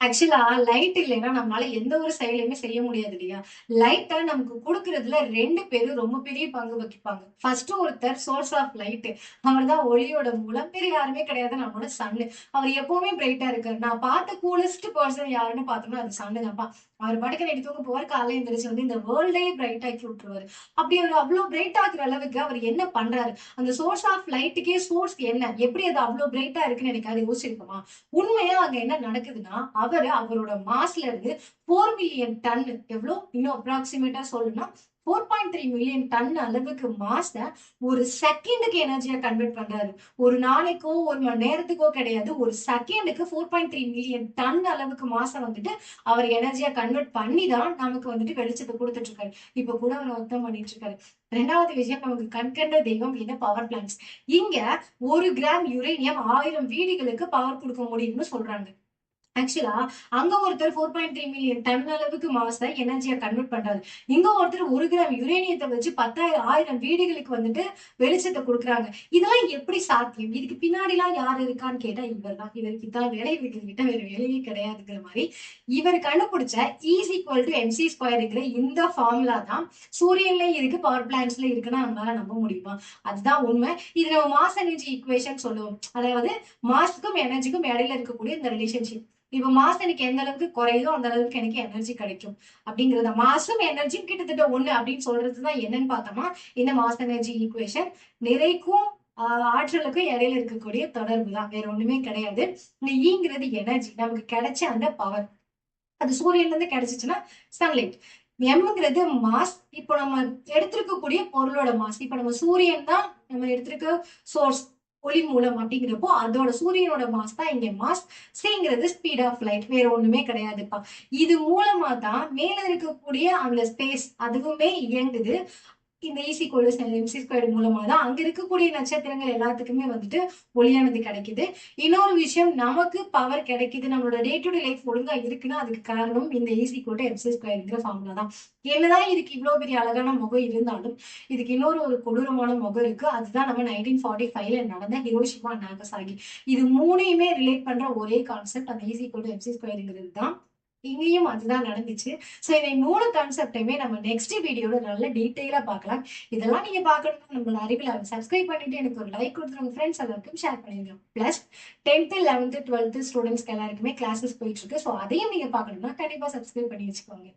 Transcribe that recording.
ஆக்சுவலா லைட் இல்லைன்னா நம்மளால எந்த ஒரு செயலையுமே செய்ய முடியாது இல்லையா? லைட்ட நமக்கு குடுக்குறதுல 2 பேரு ரொம்ப பெரிய பங்கு வகிப்பாங்க. ஃபர்ஸ்ட் ஒருத்தர் சோர்ஸ் ஆஃப் லைட். அவர் தான் ஒளியோட மூலம். வேற யாருமே கிடையாது நம்மளோட சன்னு. அவர் எப்பவுமே பிரைட்டா இருக்காரு. நான் பார்த்த கூலஸ்ட் பெர்சன் யாருன்னு பார்த்தோம்னா அது சன்னு தான்ப்பா. அவர் பாட்டுக்கு நைட்டு தூங்க போவாரு. காலையில எந்திரிச்சு வந்து இந்த வேர்ல்டையே பிரைட் ஆக்கி விட்டுருவாரு. அப்படி அவரு அவ்ளோ பிரைட் ஆக்குற அளவுக்கு அவர் என்ன பண்றாரு? அந்த சோர்ஸ் ஆஃப் லைட்டுக்கே சோர்ஸ் என்ன? எப்படி அது அவ்ளோ பிரைட்டா இருக்குன்னு என்னைக்காவது யோசிச்சிருக்கோமா? உண்மையா அங்க என்ன நடக்குதுன்னா, அவரோட மாஸ்ல இருந்து 4 மில்லியன் டன் எவ்வளோ இன்னும் அப்ராக்சிமேட்டா சொல்லணும்னா 4.3 மில்லியன் டன் அளவுக்கு மாஸ ஒரு செகண்டுக்கு எனர்ஜியா கன்வெர்ட் பண்றாரு. ஒரு நாளைக்கோ, ஒரு மணி நேரத்துக்கோ கிடையாது. ஒரு செகண்டுக்கு 4.3 மில்லியன் டன் அளவுக்கு மாஸ வந்துட்டு அவர் எனர்ஜியா கன்வெர்ட் பண்ணி தான் நமக்கு வந்துட்டு வெளிச்சத்த குடுத்துட்டு இருக்காரு. இப்ப கூட அவர் அதான் பண்ணிட்டு இருக்காரு. 2வது விஷயம் நமக்கு கண்கண்ட தெய்வம் என்ன பவர் பிளான்ட்ஸ். இங்க 1 கிராம் யுரேனியம் 1000 வீடுகளுக்கு பவர் குடுக்க முடியும்னு சொல்றாங்க. ஆக்சுவலா அங்க ஒருத்தர் 4.3 மில்லியன் டன் அளவுக்கு மாஸ எனர்ஜியா கன்வெர்ட் பண்றாரு. இங்க ஒருத்தர் 1 கிராம் யுரேனியத்தை வச்சு 10,000 வீடுகளுக்கு வந்துட்டு வெளிச்சத்தை கொடுக்குறாங்க. இதெல்லாம் எப்படி சாத்தியம்? இதுக்கு பின்னாடிலாம் யார் இருக்கான்னு கேட்டா இவர் தான். இவருக்கு தான் வேலை இருக்குது கிட்ட வேற வேலையே கிடையாதுங்கிற மாதிரி இவர் கண்டுபிடிச்ச ஈஸ் ஈக்குவல் டு எம்சி ஸ்கொயருங்கிற இந்த ஃபார்முலா தான் சூரியன்லயும் இருக்கு, பவர் பிளான்ட்ஸ்ல இருக்குன்னா நம்மளால நம்ப முடியுமா? அதுதான் உண்மை. இது நம்ம மாஸ் எனர்ஜி ஈக்குவேஷன் சொல்லுவோம். அதாவது மாஸ்க்கும் எனர்ஜிக்கும் இடையில இருக்கக்கூடிய இந்த ரிலேஷன்ஷிப். இப்ப மாஸ் எனக்கு எந்த அளவுக்கு குறையுதோ அந்த அளவுக்கு எனக்கு எனர்ஜி கிடைக்கும் அப்படிங்கறத மாசும் எனர்ஜியும் கிட்டத்தட்ட ஒண்ணு அப்படின்னு சொல்றதுதான் என்னன்னு பார்த்தோம்னா இந்த மாஸ் எனர்ஜி ஈக்குவேஷன். நிறைக்கும் ஆற்றலுக்கும் இடையில இருக்கக்கூடிய தொடர்பு தான், வேற ஒண்ணுமே கிடையாது. இந்த ஈங்கிறது எனர்ஜி, நமக்கு கிடைச்ச அந்த பவர். அது சூரியன்ல இருந்து கிடைச்சிச்சுன்னா சன்லைட். எம்ங்கிறது மாஸ். இப்போ நம்ம எடுத்திருக்கக்கூடிய பொருளோட மாஸ். இப்ப நம்ம சூரியன் தான் நம்ம எடுத்திருக்க சோர்ஸ், ஒளி மூலம் அப்படிங்கிறப்போ அதோட சூரியனோட மாஸ் தான் இங்க மாஸ். சிங்கிறது ஸ்பீட் ஆஃப் லைட், வேற ஒண்ணுமே கிடையாதுப்பா. இது மூலமா தான் மேல இருக்கக்கூடிய அந்த ஸ்பேஸ் அதுவுமே இயங்குது. இந்த ஈசி கோடு எம்சி ஸ்கொயர் மூலமா தான் அங்க இருக்கக்கூடிய நட்சத்திரங்கள் எல்லாத்துக்குமே வந்துட்டு ஒளியானது கிடைக்குது. இன்னொரு விஷயம், நமக்கு பவர் கிடைக்குது, நம்மளோட டே டு டே லைஃப் ஒழுங்கா இருக்குன்னா அதுக்கு காரணம் இந்த ஈசி கோடு எம்சி ஸ்கொயர்ங்கிற ஃபார்முலா தான். என்னதான் இதுக்கு இவ்வளவு பெரிய அழகான முகம் இருந்தாலும் இதுக்கு இன்னொரு ஒரு கொடூரமான முகம் இருக்கு. அதுதான் நம்ம 1945ல நடந்த ஹிரோஷிமா நாகசாகி. இது மூணையுமே ரிலேட் பண்ற ஒரே கான்செப்ட் அந்த ஈசி கோடு எம்சி ஸ்கொயர்ங்கிறது தான். இங்கேயும் அதுதான் நடந்துச்சு. சோ இந்த 3 கான்செப்டையுமே நம்ம நெக்ஸ்ட் வீடியோல நல்ல டீடைலா பார்க்கலாம். இதெல்லாம் நீங்க பார்க்கணும்னா நம்மளோட அறிவியல் சப்ஸ்கிரைப் பண்ணிட்டு எனக்கு ஒரு லைக் கொடுத்து உங்க ஃப்ரெண்ட்ஸ் எல்லாருக்கும் ஷேர் பண்ணிடுங்க. பிளஸ் 10th 11th 12th ஸ்டூடெண்ட்ஸ்க்கு எல்லாருக்குமே கிளாஸஸ் போயிட்டு இருக்கு. ஸோ அதையும் நீங்க பார்க்கணும்னா கண்டிப்பா சப்ஸ்கிரைப் பண்ணி வச்சுக்கோங்க.